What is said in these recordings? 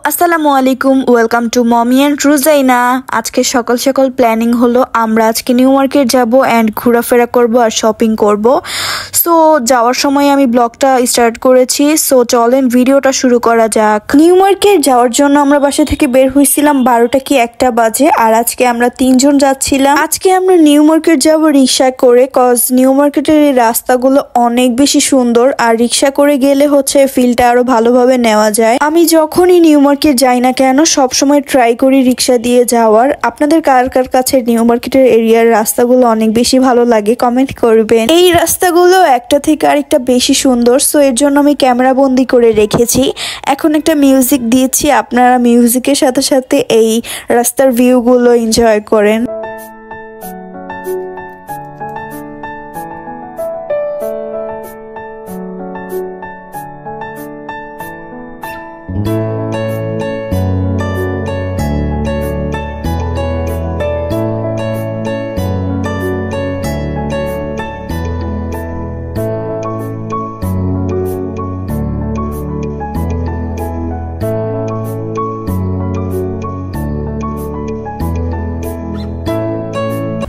আসসালামু আলাইকুম, welcome to mummy and রুজাইনা। আজকে সকাল সকাল প্ল্যানিং হলো আমরা আজকে নিউ মার্কেট যাব এন্ড ঘোরাফেরা করব আর শপিং করব। সো যাওয়ার সময় আমি ব্লগটা স্টার্ট করেছি। সো চলেন ভিডিওটা শুরু করা যাক। নিউ মার্কেট যাওয়ার জন্য আমরা বাসা থেকে বের হয়েছিলাম 12টা কি 1টা বাজে, আর আজকে আমরা 3 জন যাচ্ছিলাম। আজকে আমরা নিউ মার্কেট যাব রিক্সা করে, কজ নিউ মার্কেটের এই রাস্তাগুলো অনেক বেশি সুন্দর, আর রিক্সা করে গেলে হচ্ছে ফিলটা আরো ভালোভাবে নেওয়া যায়। আমি যখনই নিউ মার্কেট যাই না কেন সবসময় ট্রাই করি রিক্সা দিয়ে যাওয়ার। আপনাদের কার কার কাছে নিউ মার্কেটের এরিয়ার রাস্তাগুলো অনেক বেশি ভালো লাগে কমেন্ট করবেন। এই রাস্তাগুলো একটা থেকে আরেকটা বেশি সুন্দর, সো এর জন্য আমি ক্যামেরা বন্দি করে রেখেছি। এখন একটা মিউজিক দিয়েছি, আপনারা মিউজিকের সাথে সাথে এই রাস্তার ভিউগুলো এনজয় করেন।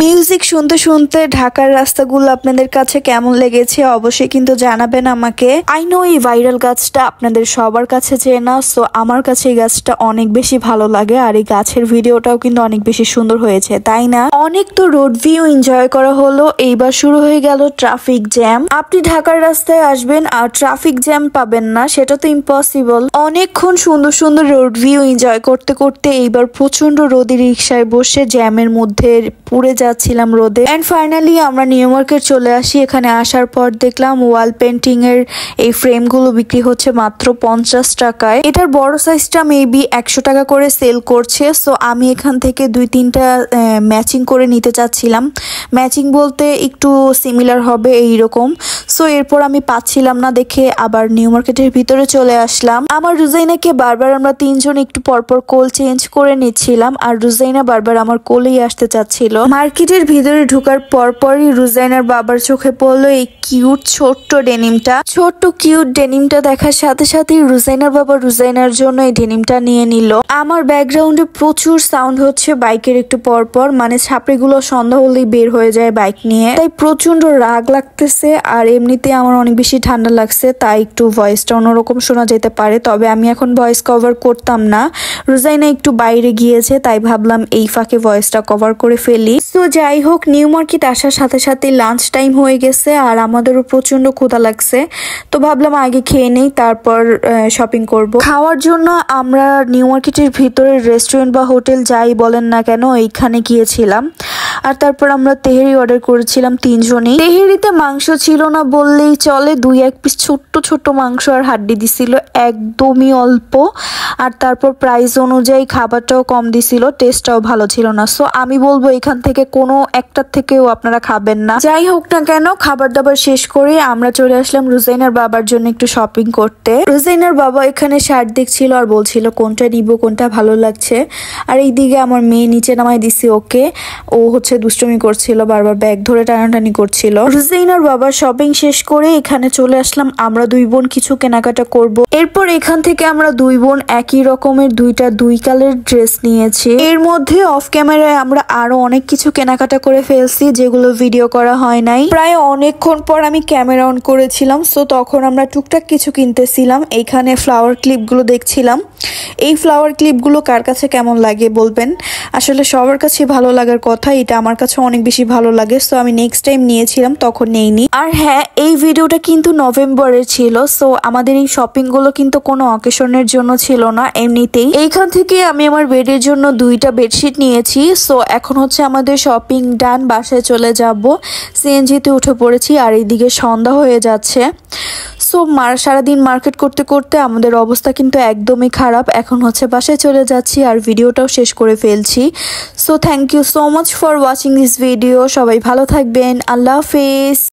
মিউজিক শুনতে শুনতে ঢাকার রাস্তাগুলো আপনাদের কাছে কেমন লেগেছে অবশ্যই কিন্তু জানাবেন আমাকে। আই নো এই ভাইরাল গাছটা আপনাদের সবার কাছে চেনা, সো আমার কাছে এই গাছটা অনেক বেশি ভালো লাগে, আর এই গাছের ভিডিওটাও কিন্তু অনেক বেশি সুন্দর হয়েছে, তাই না? অনেক তো রোড ভিউ এনজয় করা হলো, এইবার শুরু হয়ে গেল ট্রাফিক জ্যাম। আপনি ঢাকার রাস্তায় আসবেন আর ট্রাফিক জ্যাম পাবেন না, সেটা তো ইম্পসিবল। অনেকক্ষণ সুন্দর সুন্দর রোড ভিউ এনজয় করতে করতে এইবার প্রচন্ড রোদে রিক্সায় বসে জ্যামের মধ্যে পুড়ে যাচ্ছিলাম রোদে। এন্ড ফাইনালি আমরা নিউ মার্কেট চলে আসি। এখানে আসার পর দেখলাম ওয়াল পেন্টিং এর এই ফ্রেম গুলো বিক্রি হচ্ছে মাত্র 50 টাকায়। এটার বড় সাইজটা মেবি 100 টাকা করে সেল করছে। সো আমি এখান থেকে 2-3টা ম্যাচিং করে নিতে চাচ্ছিলাম। ম্যাচিং বলতে একটু সিমিলার হবে এইরকম। সো এরপর আমি পাচ্ছিলাম না দেখে আবার নিউ মার্কেটের ভিতরে চলে আসলাম। আমার রুজাইনাকে বারবার আমরা 3 জন একটু পরপর কোল চেঞ্জ করে নিচ্ছিলাম, আর রুজাইনা বারবার আমার কোলেই আসতে চাচ্ছিল। মার্কেটের ভিতরে ঢোকার পরপরই রুজাইনার বাবার চোখে পড়লো এই কিউট ছোট্ট ডেনিমটা। ছোট্ট কিউট ডেনিমটা দেখার সাথে সাথে রুজাইনার বাবা রুজাইনার জন্য এই ডেনিমটা নিয়ে নিল। আমার ব্যাকগ্রাউন্ডে প্রচুর সাউন্ড হচ্ছে বাইকের একটু পরপর, মানে ছাপড়িগুলো সন্ধ্যা হলেই বের হয়ে যায় বাইক নিয়ে, তাই প্রচন্ড রাগ লাগতেছে। আর এমনিতে আমার অনেক বেশি ঠান্ডা লাগছে, তাই একটু ভয়েসটা অন্যরকম শোনা যেতে পারে, তবে আমি এখন ভয়েস কভার করতাম না। রুজাইনা একটু বাইরে গিয়েছে, তাই ভাবলাম এই ফাঁকে ভয়েসটা কভার করে ফেলি। তো যাই হোক, নিউ মার্কেট আসার সাথে সাথে লাঞ্চ টাইম হয়ে গেছে, আর আমাদেরও প্রচন্ড ক্ষুধা লাগছে, তো ভাবলাম আগে খেয়ে নেই তারপর শপিং করব। খাওয়ার জন্য আমরা নিউ মার্কেটের ভিতরে রেস্টুরেন্ট বা হোটেল যাই বলেন না কেন এইখানে গিয়েছিলাম, আর তারপর আমরা তেহেরি অর্ডার করেছিলাম 3 জনই। তেহেরিতে মাংস ছিল না বললেই চলে, 2-1 পিস ছোট্ট ছোট্ট মাংস আর হাড্ডি দিছিল, একদমই অল্প। আর তারপর প্রাইস অনুযায়ী খাবারটাও কম দিছিল, টেস্টটাও ভালো ছিল না। সো আমি বলবো এখান থেকে কোনো একটার থেকেও আপনারা খাবেন না। যাই হোক না কেন, খাবার দাবার শেষ করে আমরা চলে আসলাম রুজাইনার বাবার জন্য একটু শপিং করতে। রুজাইনার বাবা এখানে শার্ট দেখছিল আর বলছিল কোনটা নিব, কোনটা ভালো লাগছে। আর এইদিকে আমার মেয়ে নিচে নামাই দিছি ওকে, ও হচ্ছে দুষ্টুমি করছিল, বারবার ব্যাগ ধরে টানাটানি করছিল। রুজাইনার বাবা শপিং শেষ করে এখানে চলে আসলাম, আমরা 2 বোন কিছু কেনাকাটা করব। এরপর এখান থেকে আমরা 2 বোন একই রকমের 2 কালার ড্রেস নিয়েছি। এর মধ্যে অফ ক্যামেরায় আমরা আরো অনেক কিছু কেনাকাটা করে ফেলছি যেগুলো ভিডিও করা হয় নাই। প্রায় অনেকক্ষণ পর আমি ক্যামেরা অন করেছিলাম, সো তখন আমরা টুকটাক কিছু কিনতেছিলাম। এইখানে ফ্লাওয়ার ক্লিপগুলো দেখছিলাম। এই ফ্লাওয়ার ক্লিপগুলো কার কাছে কেমন লাগে বলবেন, আসলে সবার কাছে ভালো লাগার কথা, এটা আমার কাছে অনেক বেশি ভালো লাগে, সো আমি নেক্সট টাইম নিয়েছিলাম তখন নেইনি। আর হ্যাঁ, এই ভিডিওটা কিন্তু নভেম্বরের ছিল, সো আমাদের এই শপিং গুলো কিন্তু কোনো অকেশনের জন্য ছিল না, এমনিতেই। এইখান থেকে আমি আমার বেডের জন্য 2টা বেডশিট নিয়েছি। সো এখন হচ্ছে আমাদের শপিং ডান, বাসায় চলে যাব। সিএনজিতে উঠে পড়েছি, আর এইদিকে সন্ধ্যা হয়ে যাচ্ছে। সো সারাদিন মার্কেট করতে করতে আমাদের অবস্থা কিন্তু একদমই খারাপ। এখন হচ্ছে বাসায় চলে যাচ্ছি আর ভিডিওটাও শেষ করে ফেলছি। So thank you so much for watching this video. সবাই ভালো থাকবেন, আল্লাহ হাফেজ।